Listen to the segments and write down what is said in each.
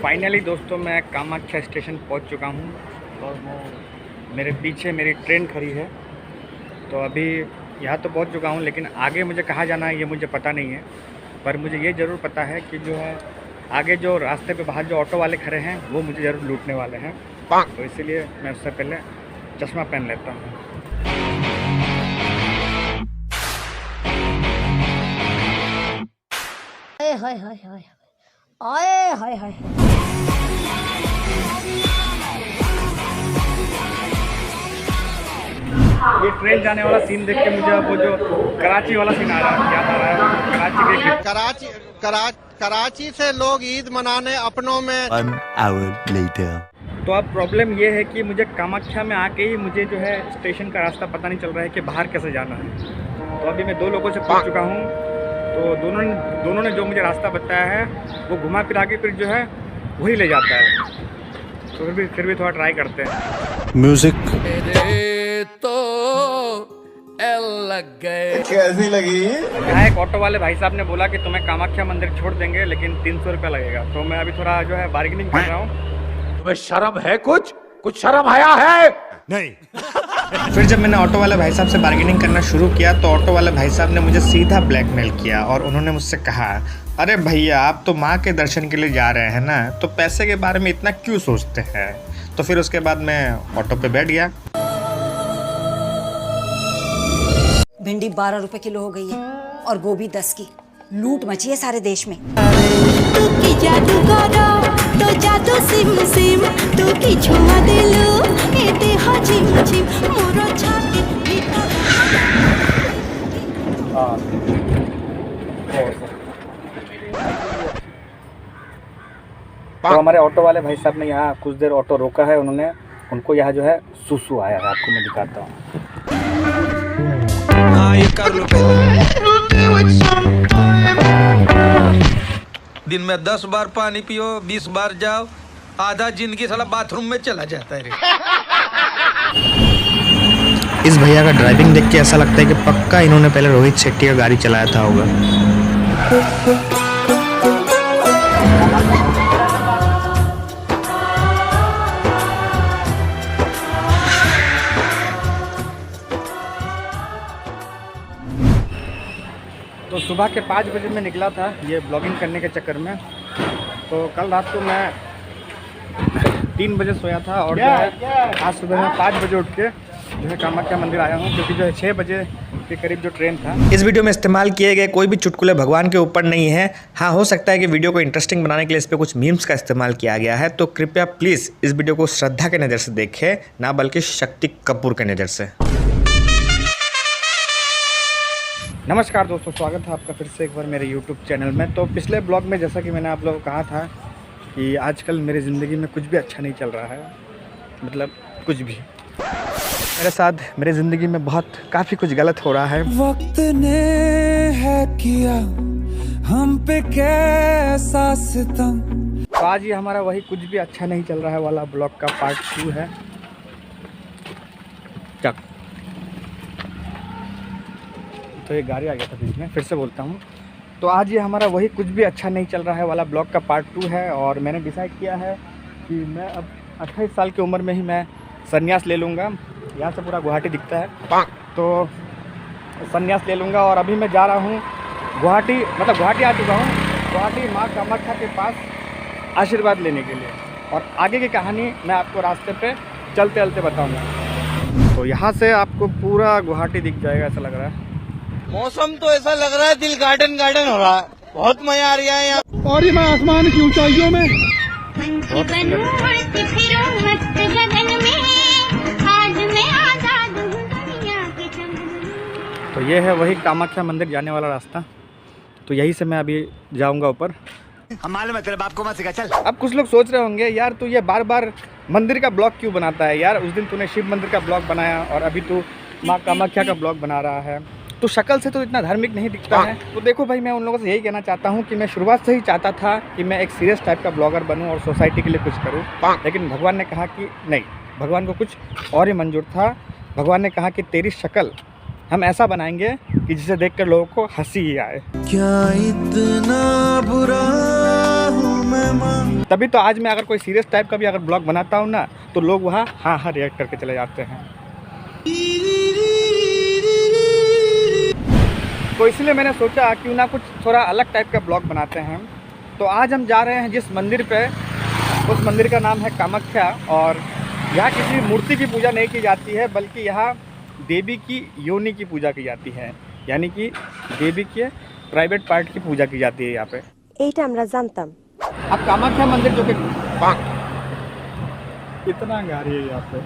Finally दोस्तों मैं Kamakhya station पहुंच चुका हूं और मेरे पीछे मेरी ट्रेन खड़ी है। तो अभी यहाँ तो पहुंच चुका हूं, लेकिन आगे मुझे कहाँ जाना है ये मुझे पता नहीं है। पर मुझे ये ज़रूर पता है कि जो है आगे जो रास्ते पे बाहर जो ऑटो वाले खड़े हैं वो मुझे ज़रूर लूटने वाले हैं। तो इसीलिए मैं उससे पहले चश्मा पहन लेता हूँ। हाय हाय हाय आए हाय हाय। ये ट्रेन जाने वाला सीन देख के मुझे अब वो जो कराची वाला सीन आ रहा है, याद आ रहा है। कराची से लोग ईद मनाने अपनों में। 1 hour later. तो अब प्रॉब्लम ये है कि मुझे कामाख्या में आके ही मुझे जो है स्टेशन का रास्ता पता नहीं चल रहा है कि बाहर कैसे जाना है। तो अभी मैं 2 लोगों से पूछ चुका हूँ, तो दोनों ने जो मुझे रास्ता बताया है वो घुमा फिरा के फिर जो है वही ले जाता है। तो फिर भी थोड़ा ट्राई करते हैं। Music. तो लग गए। कैसी लगी? यहाँ एक ऑटो वाले भाई साहब ने बोला कि तुम्हें कामाख्या मंदिर छोड़ देंगे लेकिन 300 रुपया लगेगा। तो मैं अभी थोड़ा जो है बार्गेनिंग कर रहा हूँ। तुम्हें शर्म है? कुछ शर्म आया है? नहीं. फिर जब मैंने ऑटो वाले भाई साहब से बार्गेनिंग करना शुरू किया तो ऑटो वाले भाई साहब ने मुझे सीधा ब्लैकमेल किया और उन्होंने मुझसे कहा, अरे भैया आप तो माँ के दर्शन के लिए जा रहे हैं ना, तो पैसे के बारे में इतना क्यों सोचते हैं। तो फिर उसके बाद मैं ऑटो पे बैठ गया। भिंडी 12 रुपए किलो हो गई है और गोभी 10 की। लूट मची है सारे देश में। तू की जादू करो तो जादू सिम सिम तू की छुआ दिलू एते हजिम जिम मोरो छाती तो हमारे ऑटो वाले भाई साहब ने यहाँ कुछ देर ऑटो रोका है। उनको यहाँ जो है सुसु आया है, आपको मैं दिखाता हूँ। हाँ ये कर लो दिन में 10 बार पानी पियो, 20 बार जाओ, आधा जिंदगी साला बाथरूम में चला जाता है रे। इस भैया का ड्राइविंग देख के ऐसा लगता है कि पक्का इन्होंने पहले रोहित शेट्टी का गाड़ी चलाया था होगा। तो सुबह के 5 बजे मैं निकला था ये ब्लॉगिंग करने के चक्कर में। तो कल रात को मैं 3 बजे सोया था और जो है आज सुबह में 5 बजे उठ के जो है कामाख्या मंदिर आया हूँ, क्योंकि जो है 6 बजे के करीब जो ट्रेन था। इस वीडियो में इस्तेमाल किए गए कोई भी चुटकुले भगवान के ऊपर नहीं है। हाँ, हो सकता है कि वीडियो को इंटरेस्टिंग बनाने के लिए इस पर कुछ मीम्स का इस्तेमाल किया गया है। तो कृपया प्लीज़ इस वीडियो को श्रद्धा के नज़र से देखें, ना बल्कि शक्ति कपूर के नज़र से। नमस्कार दोस्तों, स्वागत है आपका फिर से एक बार मेरे YouTube चैनल में। तो पिछले ब्लॉग में जैसा कि मैंने आप लोगों को कहा था कि आजकल मेरी ज़िंदगी में कुछ भी अच्छा नहीं चल रहा है। मतलब कुछ भी मेरे साथ मेरी ज़िंदगी में काफ़ी कुछ गलत हो रहा है। वक्त ने है किया हम पे कैसा सितम। तो आज ये हमारा वही कुछ भी अच्छा नहीं चल रहा है वाला ब्लॉग का पार्ट 2 है। चक तो ये गाड़ी आ गया था बीच में, फिर से बोलता हूँ। तो आज ये हमारा वही कुछ भी अच्छा नहीं चल रहा है वाला ब्लॉग का पार्ट 2 है। और मैंने डिसाइड किया है कि मैं अब 28 साल की उम्र में ही मैं संन्यास ले लूँगा। यहाँ से पूरा गुवाहाटी दिखता है, तो संन्यास ले लूँगा। और अभी मैं जा रहा हूँ गुवाहाटी आ चुका हूँ, गुवाहाटी माँ कामाख्या के पास आशीर्वाद लेने के लिए। और आगे की कहानी मैं आपको रास्ते पे चलते चलते बताऊँगा। तो यहाँ से आपको पूरा गुवाहाटी दिख जाएगा, ऐसा लग रहा है। मौसम तो ऐसा लग रहा है दिल गार्डन हो रहा है, बहुत मजा आ रहा है यहाँ। और ये मैं आसमान की ऊंचाइयों में तो ये है वही कामाख्या मंदिर जाने वाला रास्ता। तो यही से मैं अभी जाऊंगा ऊपर। हमारे मतलब आपको मत सिखा चल. अब कुछ लोग सोच रहे होंगे, यार तू ये बार बार मंदिर का ब्लॉग क्यों बनाता है यार। उस दिन तूने शिव मंदिर का ब्लॉग बनाया और अभी तू माँ कामाख्या का ब्लॉग बना रहा है। तो शक्ल से तो इतना धार्मिक नहीं दिखता है। तो देखो भाई, मैं उन लोगों से यही कहना चाहता हूँ कि मैं शुरुआत से ही चाहता था कि मैं एक सीरियस टाइप का ब्लॉगर बनूँ और सोसाइटी के लिए कुछ करूँ। लेकिन भगवान ने कहा कि नहीं, भगवान को कुछ और ही मंजूर था। भगवान ने कहा कि तेरी शक्ल हम ऐसा बनाएंगे कि जिसे देखकर लोगों को हंसी ही आए। क्या इतना बुरा हूँ तभी तो आज मैं अगर कोई सीरियस टाइप का भी अगर ब्लॉग बनाता हूँ ना, तो लोग वहाँ हाँ हाँ रिएक्ट करके चले जाते हैं। तो इसलिए मैंने सोचा क्यों ना कुछ थोड़ा अलग टाइप का ब्लॉग बनाते हैं। तो आज हम जा रहे हैं जिस मंदिर पे, उस मंदिर का नाम है कामाख्या। और यहाँ किसी मूर्ति की पूजा नहीं की जाती है, बल्कि यहाँ देवी की योनि की पूजा की जाती है, यानी कि देवी के प्राइवेट पार्ट की पूजा की जाती है यहाँ पे। এইটা আমরা জানতাম। अब कामाख्या मंदिर जो कि कितना गाड़ी है यहाँ पे।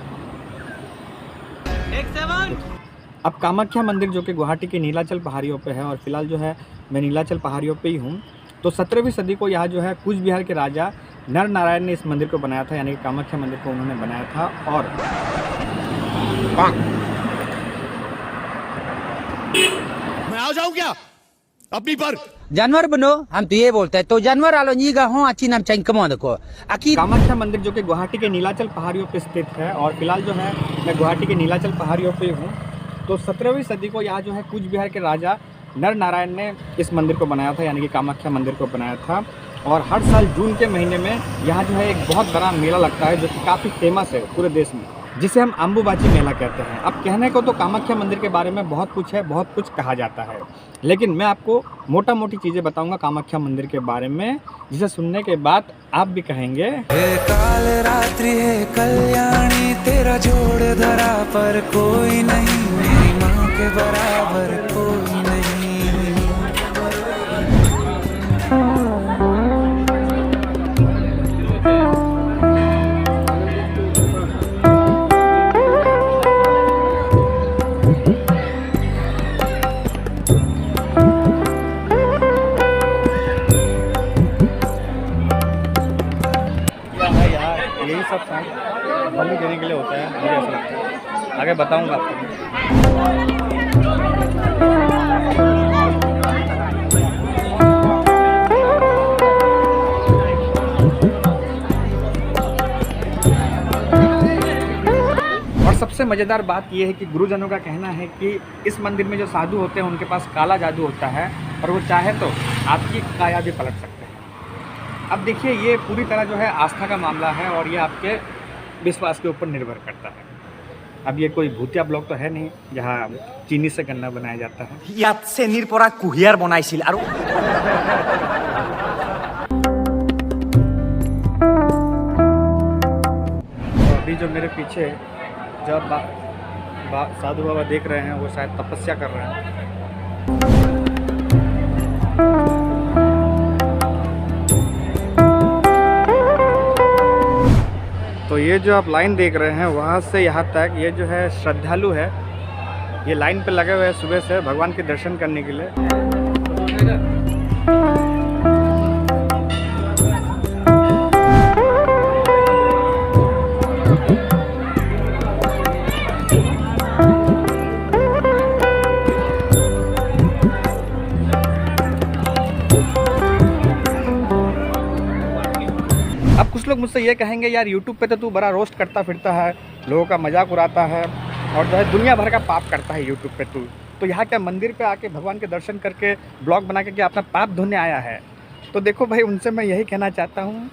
अब कामाख्या मंदिर जो कि गुवाहाटी के नीलाचल पहाड़ियों पे है, और फिलहाल जो है मैं नीलाचल पहाड़ियों पे ही हूँ। तो 17वीं सदी को यहाँ जो है कूच बिहार के राजा नर नारायण ने इस मंदिर को बनाया था, यानी कि कामाख्या मंदिर को उन्होंने बनाया था। और मैं आ जाऊं क्या अपनी पर? जानवर बनो, हम तो ये बोलते हैं तो जानवर आलो नी गा हो अच्छी नाम चाहिए कमा देखो आखिर। कामाख्या मंदिर जो कि गुवाहाटी के नीलाचल पहाड़ियों पे स्थित है, और फिलहाल जो है मैं गुवाहाटी के नीलाचल पहाड़ियों पे हूँ। तो 17वीं सदी को यहाँ जो है कूच बिहार के राजा नर नारायण ने इस मंदिर को बनाया था, यानी कि कामाख्या मंदिर को बनाया था। और हर साल जून के महीने में यहाँ जो है एक बहुत बड़ा मेला लगता है, जो कि काफ़ी फेमस है पूरे देश में, जिसे हम अम्बुबाची मेला कहते हैं। अब कहने को तो कामाख्या मंदिर के बारे में बहुत कुछ है, बहुत कुछ कहा जाता है, लेकिन मैं आपको मोटा मोटी चीज़ें बताऊंगा कामाख्या मंदिर के बारे में, जिसे सुनने के बाद आप भी कहेंगे काल रात्रि है कल्याणी, तेरा जोड़ धरा पर कोई नहीं, मेरी माँ के बराबर कोई नहीं। यही सब शायद बलि देने के लिए होता है, मुझे ऐसा लगता है। आगे बताऊंगा आपको। और सबसे मज़ेदार बात यह है कि गुरुजनों का कहना है कि इस मंदिर में जो साधु होते हैं उनके पास काला जादू होता है, और वो चाहे तो आपकी काया भी पलट सकते हैं। अब देखिए, ये पूरी तरह जो है आस्था का मामला है, और ये आपके विश्वास के ऊपर निर्भर करता है। अब ये कोई भूतिया ब्लॉग तो है नहीं जहाँ चीनी से गन्ना बनाया जाता है। ইয়াত চেনিৰ পৰা কুহিয়াৰ বনাইছিল আৰু तो अभी जो मेरे पीछे जब साधु बाबा देख रहे हैं, वो शायद तपस्या कर रहे हैं। तो ये जो आप लाइन देख रहे हैं, वहाँ से यहाँ तक ये जो है श्रद्धालु है, ये लाइन पे लगे हुए हैं सुबह से भगवान के दर्शन करने के लिए। अब कुछ लोग मुझसे ये कहेंगे, यार यूट्यूब पे तो तू बड़ा रोस्ट करता फिरता है, लोगों का मजाक उड़ाता है, और जो है दुनिया भर का पाप करता है यूट्यूब पे तू, तो यहाँ क्या मंदिर पे आके भगवान के दर्शन करके ब्लॉग बना के क्या अपना पाप धोने आया है? तो देखो भाई, उनसे मैं यही कहना चाहता हूँ,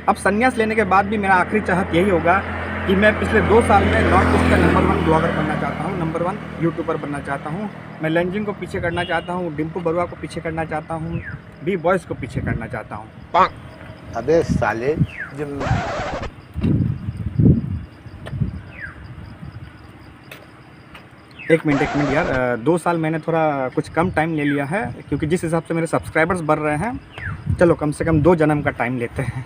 अब संन्यास लेने के बाद भी मेरा आखिरी चाहत यही होगा कि मैं पिछले 2 साल में नॉर्थ ईस्ट का नंबर 1 ब्लॉगर बनना चाहता हूँ, नंबर 1 यूट्यूबर बनना चाहता हूँ। मैं लेंजिंग को पीछे करना चाहता हूँ, डिम्पू बरुआ को पीछे करना चाहता हूँ, बी बॉयज़ को पीछे करना चाहता हूँ। अबे साले एक मिनट यार, 2 साल मैंने थोड़ा कुछ कम टाइम ले लिया है, क्योंकि जिस हिसाब से मेरे सब्सक्राइबर्स बढ़ रहे हैं, चलो कम से कम 2 जन्म का टाइम लेते हैं।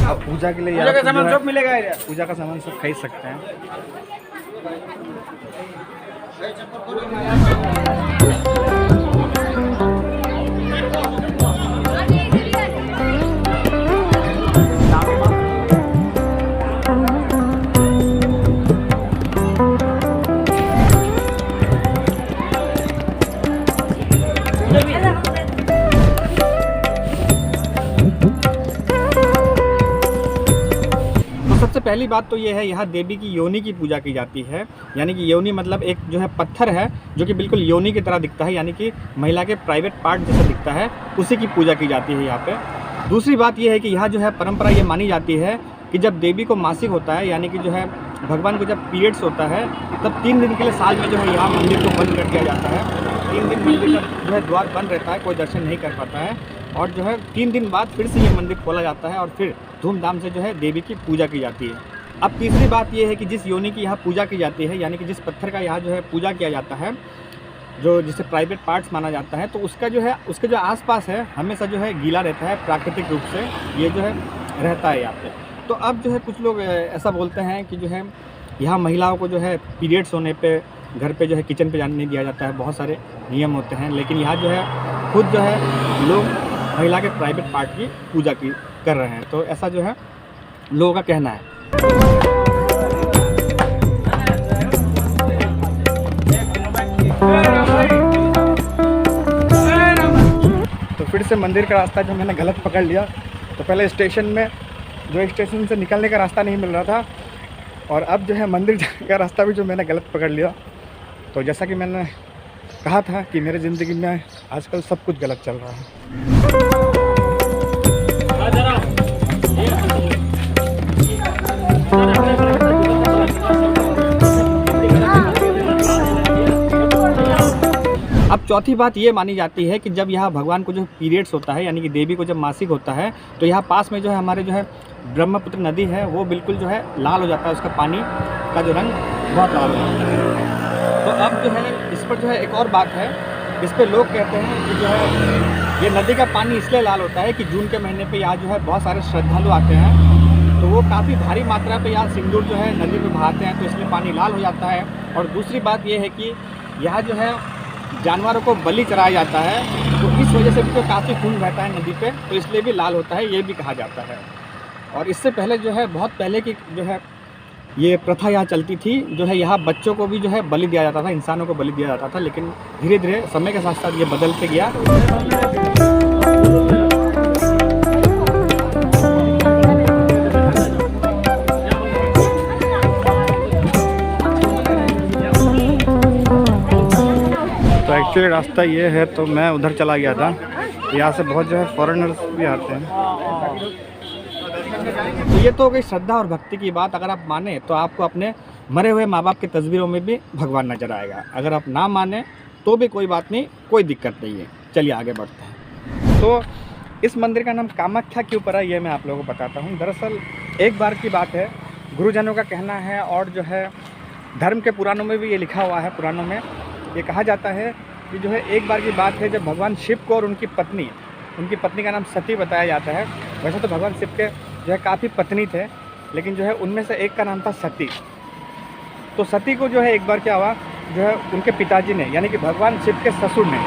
अब पूजा के लिए पूजा का सामान सब मिलेगा, पूजा का सामान सब खरीद सकते हैं। सबसे पहली बात तो ये है, यहाँ देवी की योनि की पूजा की जाती है, यानी कि योनि मतलब एक जो है पत्थर है, जो कि बिल्कुल योनि की तरह दिखता है, यानी कि महिला के प्राइवेट पार्ट जैसा दिखता है, उसी की पूजा की जाती है यहाँ पे। दूसरी बात ये है कि यहाँ जो है परंपरा ये मानी जाती है कि जब देवी को मासिक होता है, यानी कि जो है भगवान को जब पीरियड्स होता है, तब 3 दिन के लिए साल में जो है यहाँ मंदिर को बंद कर दिया जाता है। 3 दिन मंदिर का जो है द्वार बंद रहता है, कोई दर्शन नहीं कर पाता है, और जो है 3 दिन बाद फिर से ये मंदिर खोला जाता है और फिर धूमधाम से जो है देवी की पूजा की जाती है। अब तीसरी बात ये है कि जिस योनि की यहाँ पूजा की जाती है, यानी कि जिस पत्थर का यहाँ जो है पूजा किया जाता है, जो जिसे प्राइवेट पार्ट्स माना जाता है, तो उसका जो है उसके जो आसपास है हमेशा जो है गीला रहता है, प्राकृतिक रूप से ये जो है रहता है यहाँ पे। तो अब जो है कुछ लोग ऐसा बोलते हैं कि जो है यहाँ महिलाओं को जो है पीरियड्स होने पे घर पे जो है किचन पे जाने नहीं दिया जाता है, बहुत सारे नियम होते हैं, लेकिन यहाँ जो है खुद जो है लोग महिला के प्राइवेट पार्ट की पूजा की कर रहे हैं। तो ऐसा जो है लोगों का कहना है। तो फिर से मंदिर का रास्ता जो मैंने गलत पकड़ लिया। तो पहले स्टेशन में जो स्टेशन से निकलने का रास्ता नहीं मिल रहा था, और अब जो है मंदिर जाने का रास्ता भी जो मैंने गलत पकड़ लिया। तो जैसा कि मैंने कहा था कि मेरी ज़िंदगी में आजकल सब कुछ गलत चल रहा है। अब चौथी बात ये मानी जाती है कि जब यहाँ भगवान को जो पीरियड्स होता है, यानी कि देवी को जब मासिक होता है, तो यहाँ पास में जो है हमारे जो है ब्रह्मपुत्र नदी है, वो बिल्कुल जो है लाल हो जाता है, उसका पानी का जो रंग बहुत लाल हो जाता है। तो अब जो है इस पर जो है एक और बात है, इस पर लोग कहते हैं कि जो है ये नदी का पानी इसलिए लाल होता है कि जून के महीने पे यहाँ जो है बहुत सारे श्रद्धालु आते हैं, तो वो काफ़ी भारी मात्रा पे यहाँ सिंदूर जो है नदी में बहाते हैं, तो इसलिए पानी लाल हो जाता है। और दूसरी बात ये है कि यहाँ जो है जानवरों को बलि चढ़ाया जाता है, तो इस वजह से भी तो काफ़ी खून बहता है नदी पे, तो इसलिए भी लाल होता है, ये भी कहा जाता है। और इससे पहले जो है बहुत पहले की जो है ये प्रथा यहाँ चलती थी, जो है यहाँ बच्चों को भी जो है बलि दिया जाता था, इंसानों को बलि दिया जाता था, लेकिन धीरे धीरे समय के साथ साथ ये बदलते गया। तो एक्चुअली रास्ता ये है, तो मैं उधर चला गया था। यहाँ से बहुत जो है फॉरेनर्स भी आते हैं। तो ये तो हो गई श्रद्धा और भक्ति की बात। अगर आप माने तो आपको अपने मरे हुए माँ बाप की तस्वीरों में भी भगवान नजर आएगा। अगर आप ना माने तो भी कोई बात नहीं, कोई दिक्कत नहीं है। चलिए आगे बढ़ते हैं। तो इस मंदिर का नाम कामाख्या क्यों पड़ा, ये मैं आप लोगों को बताता हूँ। दरअसल एक बार की बात है, गुरुजनों का कहना है, और जो है धर्म के पुराणों में भी ये लिखा हुआ है। पुराणों में ये कहा जाता है कि जो है एक बार की बात है जब भगवान शिव को और उनकी पत्नी का नाम सती बताया जाता है। वैसे तो भगवान शिव के जो है काफ़ी पत्नी थे, लेकिन जो है उनमें से एक का नाम था सती। तो सती को जो है एक बार क्या हुआ, जो है उनके पिताजी ने, यानी कि भगवान शिव के ससुर ने,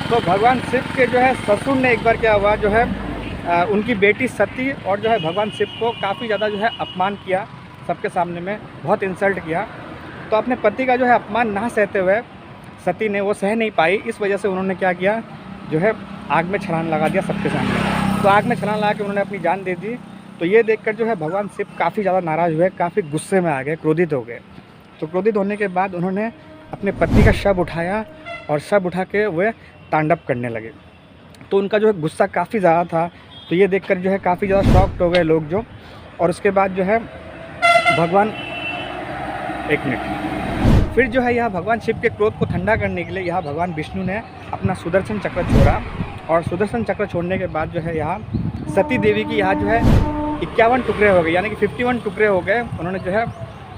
तो भगवान शिव के जो है ससुर ने एक बार क्या हुआ, जो है उनकी बेटी सती और जो है भगवान शिव को काफ़ी ज़्यादा जो है अपमान किया, सबके सामने में बहुत इंसल्ट किया। तो अपने पति का जो है अपमान ना सहते हुए सती ने वो सह नहीं पाई, इस वजह से उन्होंने क्या किया, जो है आग में छलांग लगा दिया सबके सामने। तो आग में छलांग लगा के उन्होंने अपनी जान दे दी। तो ये देखकर जो है भगवान शिव काफ़ी ज़्यादा नाराज़ हुए, काफ़ी गुस्से में आ गए, क्रोधित हो गए। तो क्रोधित होने के बाद उन्होंने अपने पति का शव उठाया और शव उठा के वे तांडव करने लगे। तो उनका जो है गुस्सा काफ़ी ज़्यादा था। तो ये देखकर जो है काफ़ी ज़्यादा शॉक्ड हो गए लोग जो। और उसके बाद जो है भगवान, एक मिनट, फिर जो है यहाँ भगवान शिव के क्रोध को ठंडा करने के लिए यहाँ भगवान विष्णु ने अपना सुदर्शन चक्र छोड़ा। और सुदर्शन चक्र छोड़ने के बाद जो है यहाँ सती देवी की यहाँ जो है 51 टुकड़े हो गए, यानी कि 51 टुकड़े हो गए। उन्होंने जो है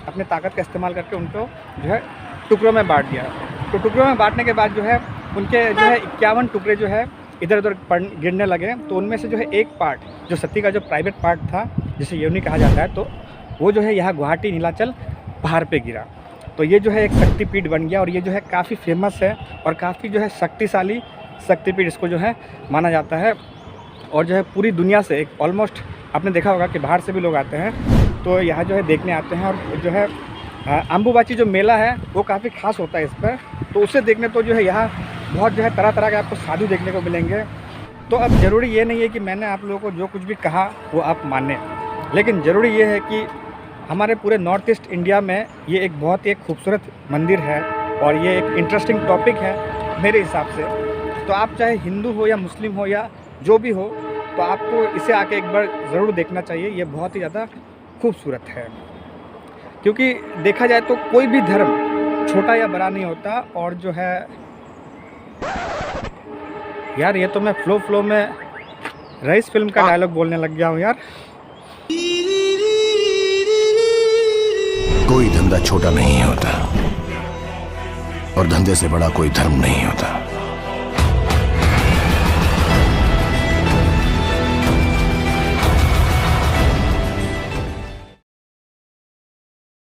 अपने ताकत का इस्तेमाल करके उनको जो है टुकड़ों में बांट दिया। तो टुकड़ों में बांटने के बाद जो है उनके जो है 51 टुकड़े जो है इधर उधर गिरने लगे। तो उनमें से जो है एक पार्ट, जो सती का जो प्राइवेट पार्ट था, जिसे योनि कहा जाता है, तो वो जो है यहाँ गुवाहाटी नीलाचल पहाड़ पे गिरा। तो ये जो है एक शक्तिपीठ बन गया, और ये जो है काफ़ी फेमस है और काफ़ी जो है शक्तिशाली शक्तिपीठ इसको जो है माना जाता है। और जो है पूरी दुनिया से एक ऑलमोस्ट आपने देखा होगा कि बाहर से भी लोग आते हैं, तो यहाँ जो है देखने आते हैं। और जो है अम्बुबाची जो मेला है वो काफ़ी खास होता है इस पर। तो उसे देखने तो जो है यहाँ बहुत जो है तरह तरह के आपको साधु देखने को मिलेंगे। तो अब ज़रूरी ये नहीं है कि मैंने आप लोगों को जो कुछ भी कहा वो आप माने, लेकिन ज़रूरी ये है कि हमारे पूरे नॉर्थ ईस्ट इंडिया में ये एक बहुत ही खूबसूरत मंदिर है और ये एक इंटरेस्टिंग टॉपिक है मेरे हिसाब से। तो आप चाहे हिंदू हो या मुस्लिम हो या जो भी हो, तो आपको इसे आके एक बार ज़रूर देखना चाहिए। ये बहुत ही ज़्यादा खूबसूरत है, क्योंकि देखा जाए तो कोई भी धर्म छोटा या बड़ा नहीं होता। और जो है यार, ये तो मैं फ्लो में रईस फिल्म का डायलॉग बोलने लग गया हूँ यार। कोई धंधा छोटा नहीं होता और धंधे से बड़ा कोई धर्म नहीं होता।